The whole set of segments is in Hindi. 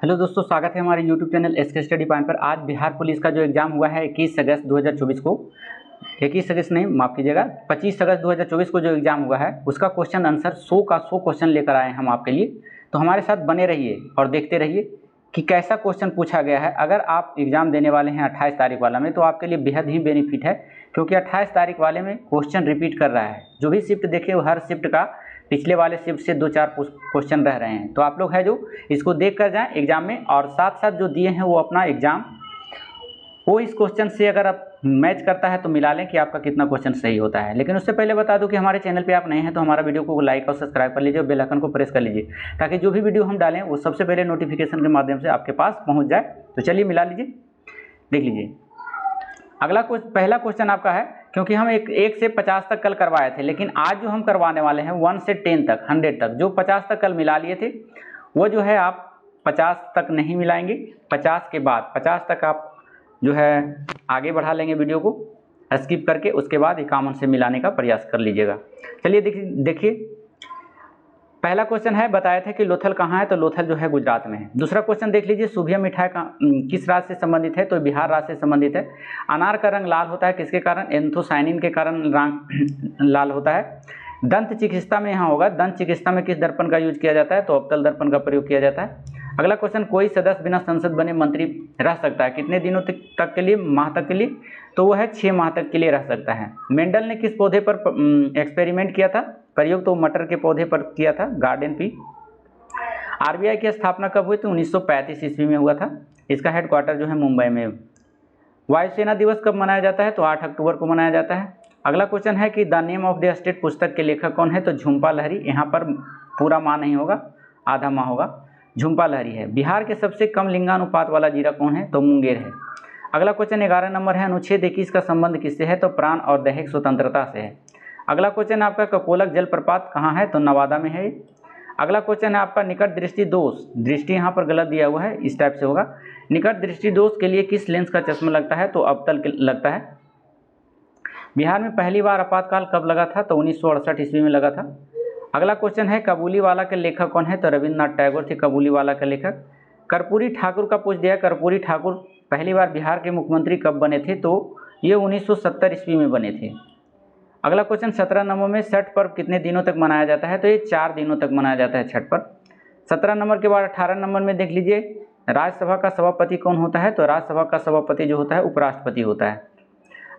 हेलो दोस्तों, स्वागत है हमारे YouTube channel SK study point पर। आज बिहार पुलिस का जो एग्ज़ाम हुआ है 21 अगस्त 2024 को, 21 अगस्त नहीं माफ़ कीजिएगा, 25 अगस्त 2024 को जो एग्ज़ाम हुआ है उसका क्वेश्चन आंसर 100 का 100 क्वेश्चन लेकर आए हैं हम आपके लिए। तो हमारे साथ बने रहिए और देखते रहिए कि कैसा क्वेश्चन पूछा गया है। अगर आप एग्ज़ाम देने वाले हैं 28 तारीख वाला में, तो आपके लिए बेहद ही बेनिफिट है, क्योंकि 28 तारीख वाले में क्वेश्चन रिपीट कर रहा है। जो भी शिफ्ट देखे वो हर शिफ्ट का पिछले वाले शिफ्ट से 2-4 क्वेश्चन रह रहे हैं। तो आप लोग है जो इसको देख कर जाएँ एग्ज़ाम में, और साथ साथ जो दिए हैं वो अपना एग्ज़ाम वो इस क्वेश्चन से अगर आप मैच करता है तो मिला लें कि आपका कितना क्वेश्चन सही होता है। लेकिन उससे पहले बता दूं कि हमारे चैनल पे आप नए हैं तो हमारा वीडियो को लाइक और सब्सक्राइब कर लीजिए और बेल आइकन को प्रेस कर लीजिए, ताकि जो भी वीडियो हम डालें वो सबसे पहले नोटिफिकेशन के माध्यम से आपके पास पहुँच जाए। तो चलिए मिला लीजिए, देख लीजिए। अगला पहला क्वेश्चन आपका है, क्योंकि हम एक से 50 तक कल करवाए थे, लेकिन आज जो हम करवाने वाले हैं 1 से 10 तक 100 तक, जो 50 तक कल मिला लिए थे वो जो है आप 50 तक नहीं मिलाएंगे। 50 के बाद 50 तक आप जो है आगे बढ़ा लेंगे वीडियो को स्किप करके, उसके बाद 51 से मिलाने का प्रयास कर लीजिएगा। चलिए देखिए पहला क्वेश्चन है, बताया था कि लोथल कहाँ है, तो लोथल जो है गुजरात में है। दूसरा क्वेश्चन देख लीजिए, सूभिया मिठाई किस राज्य से संबंधित है, तो बिहार राज्य से संबंधित है। अनार का रंग लाल होता है किसके कारण, एंथोसाइनिन के कारण रंग लाल होता है। दंत चिकित्सा में यहाँ होगा, दंत चिकित्सा में किस दर्पण का यूज किया जाता है, तो अवतल दर्पण का प्रयोग किया जाता है। अगला क्वेश्चन, कोई सदस्य बिना संसद बने मंत्री रह सकता है कितने दिनों तक के लिए, माह तक के लिए, तो वह है 6 माह तक के लिए रह सकता है। मेंडल ने किस पौधे पर एक्सपेरिमेंट किया था, प्रयोग तो मटर के पौधे पर किया था, गार्डन पी। आरबीआई की स्थापना कब हुई, तो 1935 ईस्वी में हुआ था। इसका हेडक्वार्टर जो है मुंबई में। वायुसेना दिवस कब मनाया जाता है, तो 8 अक्टूबर को मनाया जाता है। अगला क्वेश्चन है कि the name of the state पुस्तक के लेखक कौन है, तो झुम्पा लहरी। यहाँ पर पूरा माह नहीं होगा, आधा माह होगा। झुम्पा लहरी है। बिहार के सबसे कम लिंगानुपात वाला जिला कौन है, तो मुंगेर है। अगला क्वेश्चन 11 नंबर है, अनुच्छेद 21 का संबंध किससे है, तो प्राण और दैहिक स्वतंत्रता से है। अगला क्वेश्चन आपका, ककोलक जलप्रपात कहाँ है, तो नवादा में है। अगला क्वेश्चन है आपका, निकट दृष्टि दोष, दृष्टि यहाँ पर गलत दिया हुआ है, इस टाइप से होगा। निकट दृष्टि दोष के लिए किस लेंस का चश्मा लगता है, तो अवतल लगता है। बिहार में पहली बार आपातकाल कब लगा था, तो 1968 ईस्वी में लगा था। अगला क्वेश्चन है, कबूलीवाला के लेखक कौन है, तो रविन्द्रनाथ टैगोर थे कबूलीवाला के लेखक। कर्पूरी ठाकुर का पूछ दिया, कर्पूरी ठाकुर पहली बार बिहार के मुख्यमंत्री कब बने थे, तो ये 1970 ईस्वी में बने थे। अगला क्वेश्चन 17 नंबर में, छठ पर्व कितने दिनों तक मनाया जाता है, तो ये 4 दिनों तक मनाया जाता है छठ पर्व। 17 नंबर के बाद 18 नंबर में देख लीजिए, राज्यसभा का सभापति कौन होता है, तो राज्यसभा का सभापति जो होता है उपराष्ट्रपति होता है।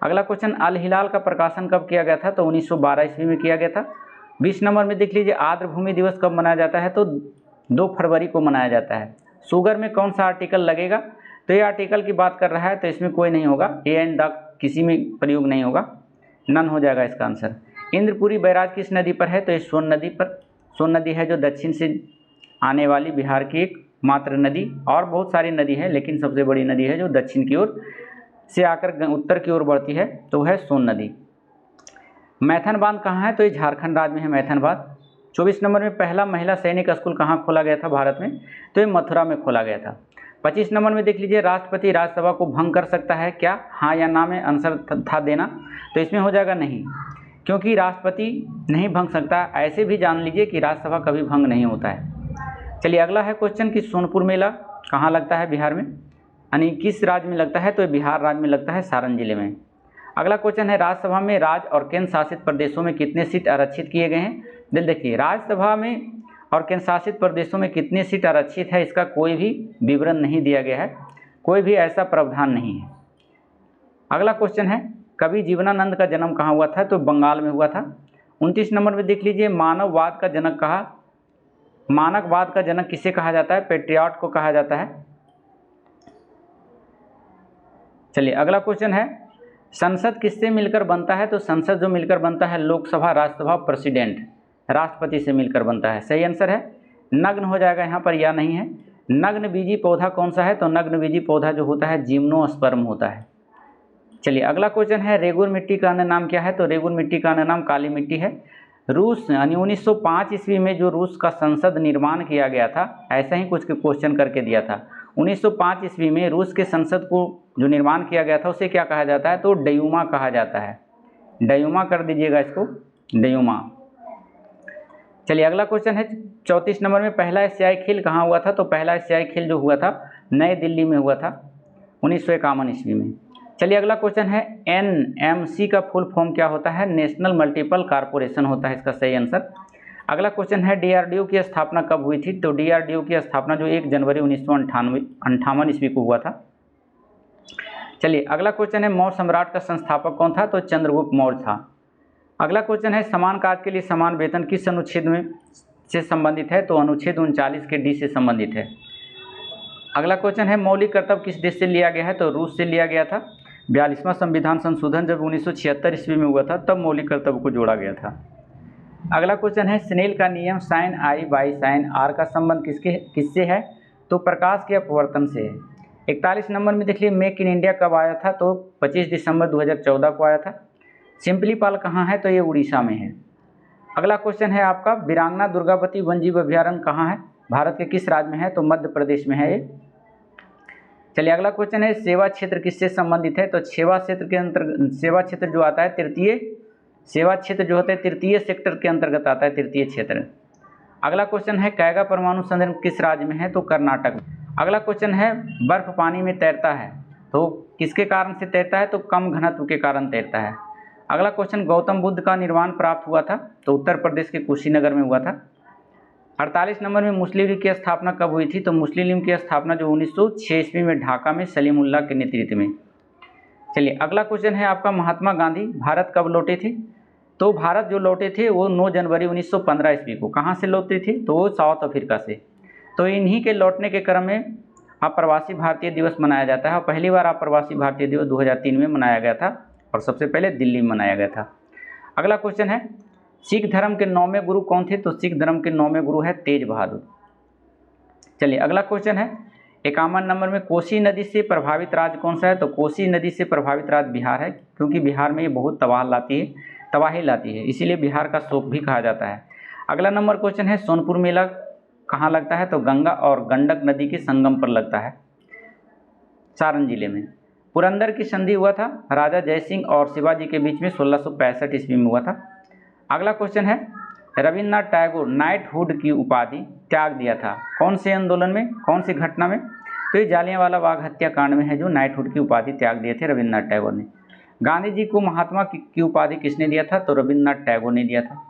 अगला क्वेश्चन, अल हिलाल का प्रकाशन कब किया गया था, तो 1912 ईस्वी में किया गया था। 20 नंबर में देख लीजिए, आर्द्र भूमि दिवस कब मनाया जाता है, तो 2 फरवरी को मनाया जाता है। शुगर में कौन सा आर्टिकल लगेगा, तो ये आर्टिकल की बात कर रहा है, तो इसमें कोई नहीं होगा, ए एंड द किसी में प्रयोग नहीं होगा, नन हो जाएगा इसका आंसर। इंद्रपुरी बैराज किस नदी पर है, तो ये सोन नदी पर। सोन नदी है जो दक्षिण से आने वाली बिहार की एक मात्र नदी, और बहुत सारी नदी है लेकिन सबसे बड़ी नदी है जो दक्षिण की ओर से आकर उत्तर की ओर बढ़ती है, तो है सोन नदी। मैथन बांध कहाँ है, तो ये झारखंड राज्य में है मैथन बांध। 24 नंबर में, पहला महिला सैनिक स्कूल कहाँ खोला गया था भारत में, तो ये मथुरा में खोला गया था। 25 नंबर में देख लीजिए, राष्ट्रपति राज्यसभा को भंग कर सकता है क्या, हाँ या ना में आंसर था देना, तो इसमें हो जाएगा नहीं, क्योंकि राष्ट्रपति नहीं भंग सकता। ऐसे भी जान लीजिए कि राज्यसभा कभी भंग नहीं होता है। चलिए अगला है क्वेश्चन कि सोनपुर मेला कहाँ लगता है बिहार में, यानी किस राज्य में लगता है, तो बिहार राज्य में लगता है, सारण जिले में। अगला क्वेश्चन है, राज्यसभा में राज्य और केंद्र शासित प्रदेशों में कितने सीट आरक्षित किए गए हैं। देखिए, राज्यसभा में और केंद्र शासित प्रदेशों में कितने सीट आरक्षित है, इसका कोई भी विवरण नहीं दिया गया है, कोई भी ऐसा प्रावधान नहीं है। अगला क्वेश्चन है, कवि जीवनानंद का जन्म कहाँ हुआ था, तो बंगाल में हुआ था। 29 नंबर में देख लीजिए, मानववाद का जनक मानववाद का जनक किसे कहा जाता है, पेट्रियट को कहा जाता है। चलिए अगला क्वेश्चन है, संसद किससे मिलकर बनता है, तो संसद जो मिलकर बनता है, लोकसभा, राज्यसभा, प्रेसिडेंट, राष्ट्रपति से मिलकर बनता है। सही आंसर है नग्न हो जाएगा यहाँ पर, या नहीं है। नग्न बीजी पौधा कौन सा है, तो नग्न बीजी पौधा जो होता है जिम्नोस्पर्म होता है। चलिए अगला क्वेश्चन है, रेगुर मिट्टी का अन्य नाम क्या है, तो रेगुर मिट्टी का अन्य नाम काली मिट्टी है। रूस यानी 1905 ईस्वी में जो रूस का संसद निर्माण किया गया था, ऐसा ही कुछ क्वेश्चन करके दिया था। 1905 ईस्वी में रूस के संसद को जो निर्माण किया गया था उसे क्या कहा जाता है, तो डयूमा कहा जाता है। डयूमा कर दीजिएगा इसको, डयूमा। चलिए अगला क्वेश्चन है, 34 नंबर में पहला एशियाई खेल कहाँ हुआ था? तो पहला एशियाई खेल जो हुआ था नई दिल्ली में हुआ था 1951 ईस्वी में। चलिए अगला क्वेश्चन है, NMC का फुल फॉर्म क्या होता है? नेशनल मल्टीपल कॉरपोरेशन होता है इसका सही आंसर। अगला क्वेश्चन है, DRDO की स्थापना कब हुई थी? तो DRDO की स्थापना जो 1 जनवरी 1958 ईस्वी को हुआ था। चलिए अगला क्वेश्चन है, मौर्य सम्राट का संस्थापक कौन था? तो चंद्रगुप्त मौर्य था। अगला क्वेश्चन है, समान कार्य के लिए समान वेतन किस अनुच्छेद में से संबंधित है? तो अनुच्छेद 39 के डी से संबंधित है। अगला क्वेश्चन है, मौलिक कर्तव्य किस देश से लिया गया है? तो रूस से लिया गया था। 42वां संविधान संशोधन जब 1976 ईस्वी में हुआ था तब मौलिक कर्तव्य को जोड़ा गया था। अगला क्वेश्चन है, स्नेल का नियम sine i by sine r का संबंध किससे है? तो प्रकाश के अपवर्तन से है। 41 नंबर में देखिए, मेक इन इंडिया कब आया था? तो 25 दिसंबर 2014 को आया था। सिंपलीपाल कहाँ है? तो ये उड़ीसा में है। अगला क्वेश्चन है आपका, वीरांगना दुर्गावती वन्यजीव अभयारण्य कहाँ है? भारत के किस राज्य में है? तो मध्य प्रदेश में है ये। चलिए अगला क्वेश्चन है, सेवा क्षेत्र किससे संबंधित है? तो सेवा क्षेत्र जो आता है तृतीय सेवा क्षेत्र जो होता है तृतीय सेक्टर के अंतर्गत आता है, तृतीय क्षेत्र। अगला क्वेश्चन है, कैगा परमाणु संयंत्र किस राज्य में है? तो कर्नाटक में। अगला क्वेश्चन है, बर्फ पानी में तैरता है तो किसके कारण से तैरता है? तो कम घनत्व के कारण तैरता है। अगला क्वेश्चन, गौतम बुद्ध का निर्वाण प्राप्त हुआ था? तो उत्तर प्रदेश के कुशीनगर में हुआ था। 48 नंबर में मुस्लिम लीग की स्थापना कब हुई थी? तो मुस्लिम लीग की स्थापना जो 1906 ईस्वी में ढाका में सलीमुल्लाह के नेतृत्व में। चलिए अगला क्वेश्चन है आपका, महात्मा गांधी भारत कब लौटे थे? तो भारत जो लौटे थे वो 9 जनवरी 1915 ईस्वी को। कहाँ से लौटे थे? तो वो साउथ अफ्रीका से। तो इन्हीं के लौटने के क्रम में अप्रवासी भारतीय दिवस मनाया जाता है और पहली बार अप्रवासी भारतीय दिवस 2003 में मनाया गया था और सबसे पहले दिल्ली में मनाया गया था। अगला क्वेश्चन है, सिख धर्म के 9वें गुरु कौन थे? तो सिख धर्म के 9वें गुरु है तेज बहादुर। चलिए अगला क्वेश्चन है, 51 नंबर में कोसी नदी से प्रभावित राज्य कौन सा है? तो कोसी नदी से प्रभावित राज्य बिहार है, क्योंकि बिहार में ये बहुत तबाही लाती है, इसीलिए बिहार का शोक भी कहा जाता है। अगला नंबर क्वेश्चन है, सोनपुर मेला कहाँ लगता है? तो गंगा और गंडक नदी के संगम पर लगता है, सारण जिले में। पुरंदर की संधि हुआ था राजा जयसिंह और शिवाजी के बीच में 1665 ईस्वी में हुआ था। अगला क्वेश्चन है, रविन्द्रनाथ टैगोर नाइटहुड की उपाधि त्याग दिया था कौन से आंदोलन में, कौन सी घटना में? तो ये जालियांवाला बाग हत्याकांड में है जो नाइटहुड की उपाधि त्याग दिए थे रविन्द्रनाथ टैगोर ने। गांधी जी को महात्मा की उपाधि किसने दिया था? तो रविन्द्रनाथ टैगोर ने दिया था।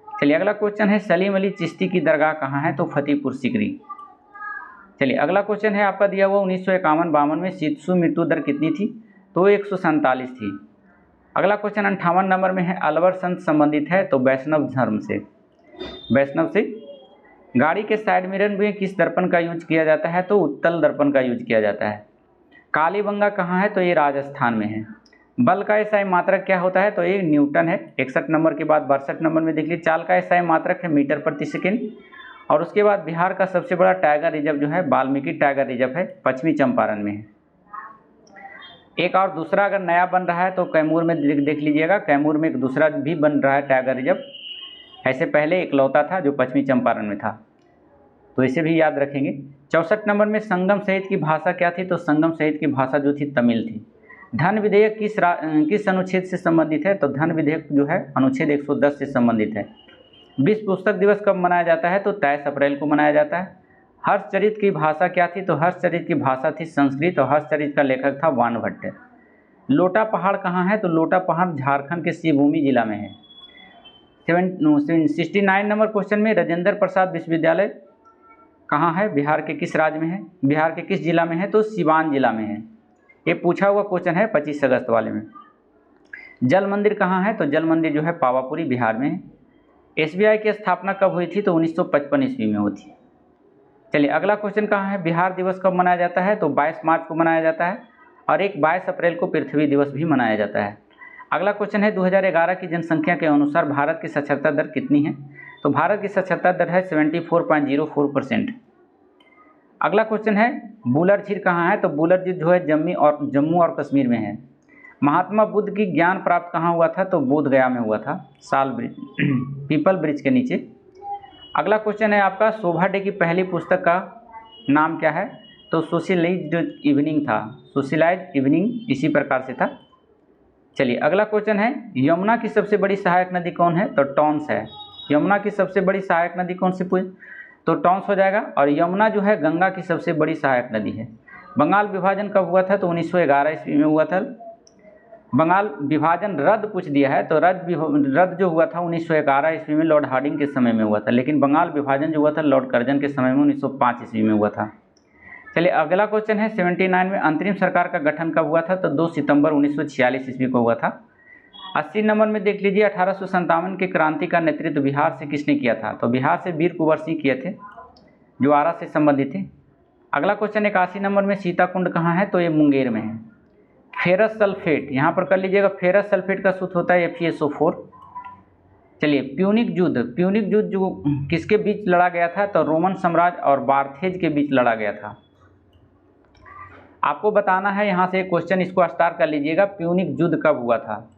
चलिए अगला क्वेश्चन है, सलीम अली चिश्ती की दरगाह कहाँ है? तो फतेहपुर सीकरी। चलिए अगला क्वेश्चन है आपका दिया हुआ 1951-52 में शिशु मृत्यु दर कितनी थी? तो 147 थी। अगला क्वेश्चन 58 नंबर में है, अलवर संत संबंधित है? तो वैष्णव धर्म से, वैष्णव से। गाड़ी के साइड मिरर में किस दर्पण का यूज किया जाता है? तो उत्तल दर्पण का यूज किया जाता है। कालीबंगा कहाँ है? तो ये राजस्थान में है। बल का एसआई मात्रक क्या होता है? तो ये न्यूटन है। 61 नंबर के बाद 62 नंबर में देख लीजिए, चाल का एसआई मात्रक है मीटर प्रति सेकेंड। और उसके बाद बिहार का सबसे बड़ा टाइगर रिजर्व जो है वाल्मीकि टाइगर रिजर्व है, पश्चिमी चंपारण में है। एक और दूसरा अगर नया बन रहा है तो कैमूर में देख लीजिएगा, कैमूर में एक दूसरा भी बन रहा है टाइगर रिजर्व। ऐसे पहले इकलौता था जो पश्चिमी चंपारण में था, तो इसे भी याद रखेंगे। 64 नंबर में संगम सहित की भाषा क्या थी? तो संगम सहित की भाषा जो थी तमिल थी। धन विधेयक किस अनुच्छेद से संबंधित है? तो धन विधेयक जो है अनुच्छेद 110 से संबंधित है। विश्व पुस्तक दिवस कब मनाया जाता है? तो 23 अप्रैल को मनाया जाता है। हर्षचरित की भाषा क्या थी? तो हर्षचरित की भाषा थी संस्कृत और हर्षचरित का लेखक था वानभट्ट। लोटा पहाड़ कहाँ है? तो लोटा पहाड़ झारखंड के शिवभूमि जिला में है। 69 नंबर क्वेश्चन में, राजेंद्र प्रसाद विश्वविद्यालय कहाँ है? बिहार के किस राज्य में है? बिहार के किस जिला में है? तो सिवान जिला में है। ये पूछा हुआ क्वेश्चन है 25 अगस्त वाले में। जल मंदिर कहाँ है? तो जल मंदिर जो है पावापुरी बिहार में है। एसबीआई की स्थापना कब हुई थी? तो 1955 ईस्वी में हुई थी। चलिए अगला क्वेश्चन कहाँ है, बिहार दिवस कब मनाया जाता है? तो 22 मार्च को मनाया जाता है और एक 22 अप्रैल को पृथ्वी दिवस भी मनाया जाता है। अगला क्वेश्चन है, 2011 की जनसंख्या के अनुसार भारत की साक्षरता दर कितनी है? तो भारत की साक्षरता दर है 74.04%। अगला क्वेश्चन है, बुलर झील कहाँ है? तो बुलर झील जो है जम्मू और कश्मीर में है। महात्मा बुद्ध की ज्ञान प्राप्त कहाँ हुआ था? तो बोध गया में हुआ था, साल ब्रिज पीपल ब्रिज के नीचे। अगला क्वेश्चन है आपका, शोभा डे की पहली पुस्तक का नाम क्या है? तो सोशलाइज्ड इवनिंग था, सोशलाइज्ड इवनिंग इसी प्रकार से था। चलिए अगला क्वेश्चन है, यमुना की सबसे बड़ी सहायक नदी कौन है? तो टॉन्स है। यमुना की सबसे बड़ी सहायक नदी कौन सी पूछ तो टॉन्स हो जाएगा। और यमुना जो है गंगा की सबसे बड़ी सहायक नदी है। बंगाल विभाजन कब हुआ था तो 1911 ईस्वी में हुआ था। बंगाल विभाजन रद्द पूछ दिया है तो रद्द जो हुआ था 1911 ईस्वी में लॉर्ड हार्डिंग के समय में हुआ था, लेकिन बंगाल विभाजन जो हुआ था लॉर्ड कर्जन के समय में 1905 ईस्वी में हुआ था। चलिए अगला क्वेश्चन है 79 में अंतरिम सरकार का गठन कब हुआ था तो 2 सितंबर 1946 ईस्वी को हुआ था। 80 नंबर में देख लीजिए 1857 के क्रांति का नेतृत्व बिहार से किसने किया था तो बिहार से वीर कुंवर सिंह किए थे जो आरा से संबंधित थे। अगला क्वेश्चन 81 नंबर में सीताकुंड कहाँ है तो ये मुंगेर में है। फेरस सल्फेट यहाँ पर कर लीजिएगा, फेरस सल्फेट का सूत्र होता है FeSO4। चलिए प्यूनिक युद्ध जो किसके बीच लड़ा गया था तो रोमन साम्राज्य और बार्थेज के बीच लड़ा गया था। आपको बताना है यहाँ से क्वेश्चन, इसको स्टार कर लीजिएगा, प्यूनिक युद्ध कब हुआ था,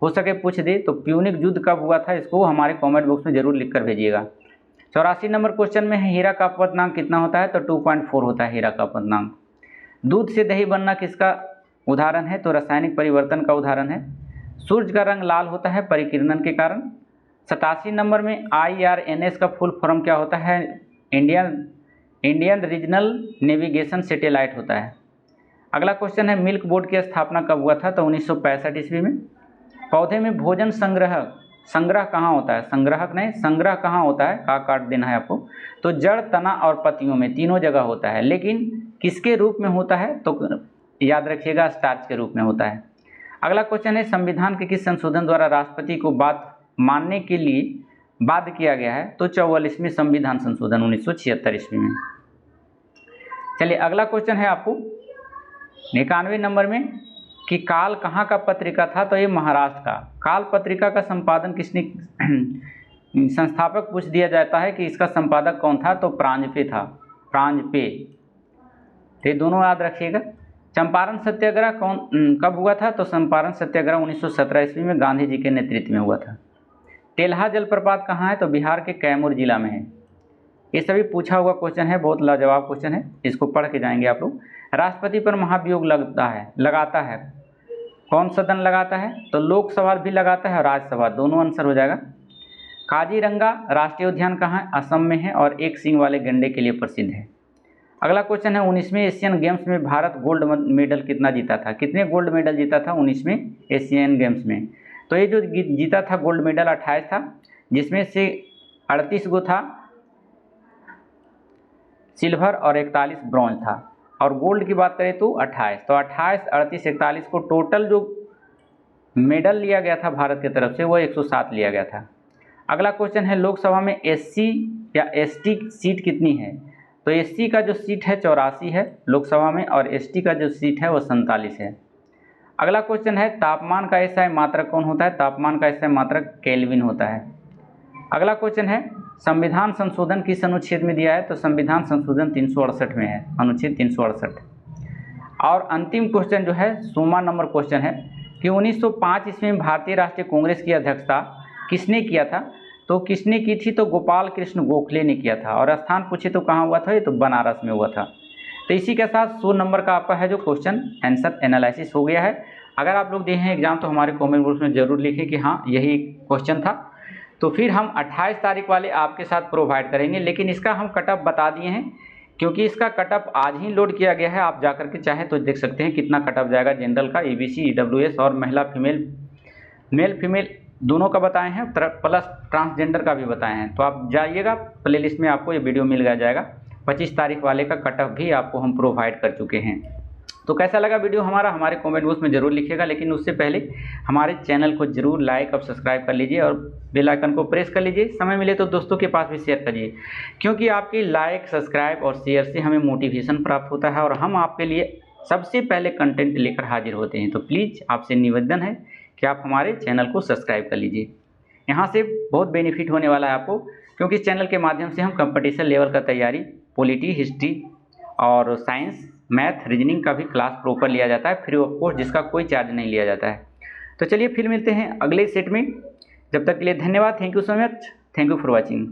हो सके पूछ दे तो प्यूनिक युद्ध कब हुआ था इसको हमारे कमेंट बॉक्स में जरूर लिख कर भेजिएगा। 84 नंबर क्वेश्चन में है हीरा का अपवर्तनांक कितना होता है तो 2.4 होता है हीरा का अपवर्तनांक। दूध से दही बनना किसका उदाहरण है तो रासायनिक परिवर्तन का उदाहरण है। सूर्य का रंग लाल होता है परिकिरणन के कारण। 87 नंबर में IRNS का फुल फॉर्म क्या होता है, इंडियन रीजनल नेविगेशन सैटेलाइट होता है। अगला क्वेश्चन है मिल्क बोर्ड की स्थापना कब हुआ था तो 1965 ईस्वी में। पौधे में भोजन संग्रह कहाँ होता है, संग्रह कहाँ होता है, का काट देना है आपको तो जड़, तना और पत्तियों में तीनों जगह होता है, लेकिन किसके रूप में होता है तो याद रखिएगा स्टार्च के रूप में होता है। अगला क्वेश्चन है संविधान के किस संशोधन द्वारा राष्ट्रपति को बात मानने के लिए बाध्य किया गया है तो 44वें संविधान संशोधन 1976 ईस्वी में। चलिए अगला क्वेश्चन है आपको 91 नंबर में कि काल कहाँ का पत्रिका था तो ये महाराष्ट्र का। काल पत्रिका का संपादन किसने संस्थापक पूछ दिया जाता है कि इसका संपादक कौन था तो प्रांजपे था, प्रांजपे। तो ये दोनों याद रखिएगा। चंपारण सत्याग्रह कब हुआ था तो चंपारण सत्याग्रह 1917 ईस्वी में गांधी जी के नेतृत्व में हुआ था। टेल्हा जलप्रपात कहाँ है तो बिहार के कैमूर जिला में है। ये सभी पूछा हुआ क्वेश्चन है, बहुत लाजवाब क्वेश्चन है, इसको पढ़ के जाएंगे आप लोग। राष्ट्रपति पर महाभियोग लगाता है कौन सदन लगाता है तो लोकसभा भी लगाता है और राज्यसभा, दोनों आंसर हो जाएगा। काजीरंगा राष्ट्रीय उद्यान कहाँ है, असम में है और एक सींग वाले गंडे के लिए प्रसिद्ध है। अगला क्वेश्चन है 19वें एशियन गेम्स में भारत गोल्ड मेडल कितना जीता था, कितने गोल्ड मेडल जीता था 19वें एशियन गेम्स में तो ये जो जीता था गोल्ड मेडल 28 था, जिसमें से 38 गो था सिल्वर और 41 ब्रॉन्ज था। और गोल्ड की बात करें तो 28, तो 28, 38, 41 को टोटल जो मेडल लिया गया था भारत की तरफ से वो 107 लिया गया था। अगला क्वेश्चन है लोकसभा में SC या ST सीट कितनी है तो SC का जो सीट है 84 है लोकसभा में और ST का जो सीट है वो 47 है। अगला क्वेश्चन है तापमान का SI मात्रक कौन होता है, तापमान का SI मात्रक केल्विन होता है। अगला क्वेश्चन है संविधान संशोधन किस अनुच्छेद में दिया है तो संविधान संशोधन 368 में है, अनुच्छेद 368। और अंतिम क्वेश्चन जो है 16वां नंबर क्वेश्चन है कि 1905 ईस्वी में भारतीय राष्ट्रीय कांग्रेस की अध्यक्षता किसने किया था तो किसने की थी तो गोपाल कृष्ण गोखले ने किया था। और स्थान पूछे तो कहाँ हुआ था ये तो बनारस में हुआ था। तो इसी के साथ 100 नंबर का आपका है जो क्वेश्चन आंसर एनालिसिस हो गया है। अगर आप लोग दिए हैं एग्जाम तो हमारे कमेंट बॉक्स में जरूर लिखें कि हाँ यही क्वेश्चन था। तो फिर हम 28 तारीख वाले आपके साथ प्रोवाइड करेंगे, लेकिन इसका हम कटअप बता दिए हैं क्योंकि इसका कटअप आज ही लोड किया गया है। आप जाकर के चाहे तो देख सकते हैं कितना कटअप जाएगा जनरल का, EBC EWS और महिला मेल फीमेल दोनों का बताए हैं, प्लस ट्रांसजेंडर का भी बताए हैं। तो आप जाइएगा प्लेलिस्ट में आपको ये वीडियो मिल जाएगा। 25 तारीख वाले का कटअप भी आपको हम प्रोवाइड कर चुके हैं। तो कैसा लगा वीडियो हमारा हमारे कमेंट बॉक्स में ज़रूर लिखिएगा, लेकिन उससे पहले हमारे चैनल को जरूर लाइक और सब्सक्राइब कर लीजिए और बेल आइकन को प्रेस कर लीजिए। समय मिले तो दोस्तों के पास भी शेयर करिए, क्योंकि आपकी लाइक सब्सक्राइब और शेयर से हमें मोटिवेशन प्राप्त होता है और हम आपके लिए सबसे पहले कंटेंट लेकर हाजिर होते हैं। तो प्लीज़ आपसे निवेदन है कि आप हमारे चैनल को सब्सक्राइब कर लीजिए। यहाँ से बहुत बेनिफिट होने वाला है आपको, क्योंकि इस चैनल के माध्यम से हम कंपटीशन लेवल का तैयारी, पॉलिटी, हिस्ट्री और साइंस, मैथ, रीजनिंग का भी क्लास प्रॉपर लिया जाता है फ्री ऑफ कॉस्ट, जिसका कोई चार्ज नहीं लिया जाता है। तो चलिए फिर मिलते हैं अगले सेट में, जब तक के लिए धन्यवाद। Thank you so much, thank you for watching.